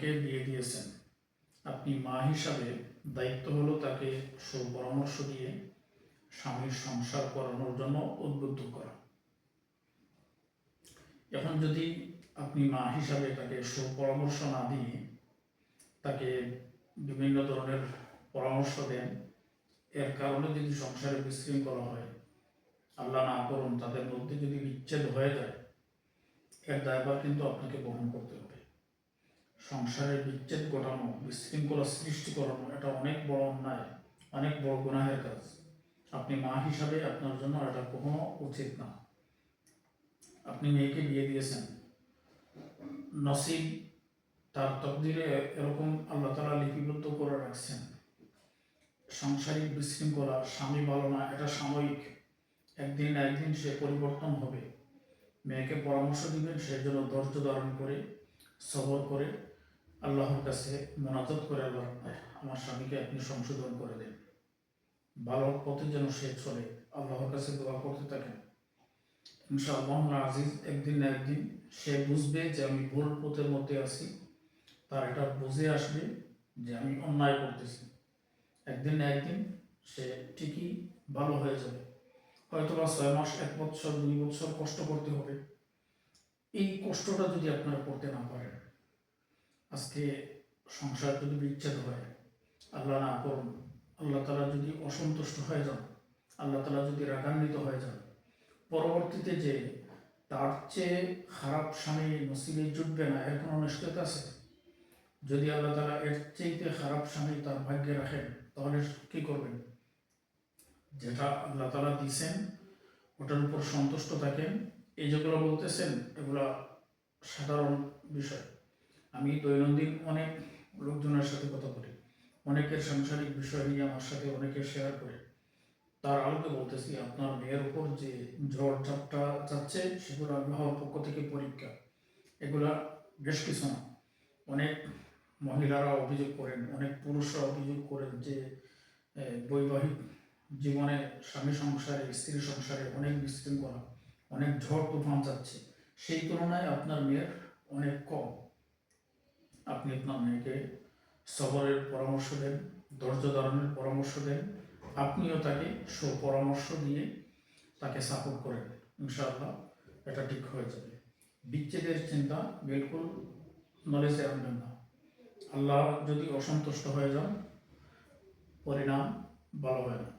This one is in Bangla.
মেয়েকে বিয়ে দিয়েছেন, আপনি মা হিসাবে দায়িত্ব হলো তাকে সুপরামর্শ দিয়ে স্বামীর সংসার করানোর জন্য উদ্বুদ্ধ করা। এখন যদি আপনি মা হিসাবে তাকে সুপরামর্শ না দিয়ে তাকে বিভিন্ন ধরনের পরামর্শ দেন, এর কারণে যদি সংসারে বিশৃঙ্খলা হয়, আল্লাহ না করুন তাদের মধ্যে যদি বিচ্ছেদ হয়ে যায়, এর দায়ভার কিন্তু আপনাকে বহন করতে হবে। সংসারে বিচ্ছেদ ঘটানো, বিশৃঙ্খলা সৃষ্টি করানো, এটা অনেক বড় অন্যায়, অনেক বড় গুনাহের কাজ। আপনি মা হিসাবে আপনার জন্য এটা কখনো উচিত না। আপনি মেয়েকে বিয়ে দিয়েছেন, নসিব তার তকদিরে এরকম আল্লাহ তাআলা লিপিবদ্ধ করে রাখছেন। সাংসারিক বিশৃঙ্খলা, স্বামী ভালো না, এটা সাময়িক, একদিন না একদিন সে পরিবর্তন হবে। মেয়েকে পরামর্শ দিবেন, সেই জন্য ধৈর্য ধারণ করে, সবর করে আল্লাহর কাছে মোনাজাত করে, আল্লাহ আমার স্বামীকে আপনি সংশোধন করে দেন, ভালো পথে যেন সে চলে, আল্লাহর কাছে দোয়া করতে থাকেন। ইনশাআল্লাহ আজিজ, একদিন না একদিন সে বুঝবে যে আমি ভুল পথের মধ্যে আছি, তার এটা বুঝে আসবে যে আমি অন্যায় করতেছি। একদিন না একদিন সে ঠিকই ভালো হয়ে যাবে। হয়তোবা 6 মাস, 1 বছর, 2 বছর কষ্ট করতে হবে। এই কষ্টটা যদি আপনারা করতে না পারেন, আজকে সংসার যদি বিচ্ছেদ হয়, আল্লাহ না করুন, আল্লাহ তাআলা যদি অসন্তুষ্ট হয়ে যান, আল্লাহ তাআলা যদি রাগান্বিত হয়ে যান, পরবর্তীতে যে তার চেয়ে খারাপ স্বামী নসিবে জুটবে না, এর কোনো নিশ্চয়তা আছে? যদি আল্লাহ তাআলা এর চেয়ে খারাপ স্বামী তার ভাগ্যে রাখেন, তাহলে কি করবেন? যেটা আল্লাহ তাআলা দিয়েছেন ওটার উপর সন্তুষ্ট থাকেন। এই যেগুলো বলতেছেন এগুলো সাধারণ বিষয়। আমি দৈনন্দিন অনেক লোকজনের সাথে কথা বলি, অনেকের সাংসারিক বিষয় নিয়ে আমার সাথে অনেকে শেয়ার করে। তার আলোকে বলতেছি, আপনার মেয়ের উপর যে ঝড় ঝাপটা যাচ্ছে সেগুলো আল্লাহর পক্ষ থেকে পরীক্ষা। এগুলা বেশ কিছু না। অনেক মহিলারা অভিযোগ করেন, অনেক পুরুষরা অভিযোগ করেন যে বৈবাহিক জীবনে, স্বামী সংসারে, স্ত্রী সংসারে অনেক বিশৃঙ্খলা, অনেক ঝড় তুফান যাচ্ছে। সেই তুলনায় আপনার মেয়ের অনেক কম। আপনি আপনার মেয়েকে সবরের পরামর্শ দেন, ধৈর্য ধারণের পরামর্শ দেন, আপনিও তাকে সুপরামর্শ দিয়ে তাকে সাপোর্ট করেন, ইনশাআল্লাহ এটা ঠিক হয়ে যাবে। বিচ্ছেদের চিন্তা বিলকুল নলেজে আনবেন না। আল্লাহ যদি অসন্তুষ্ট হয়ে যান, পরিণাম ভালো হয় না।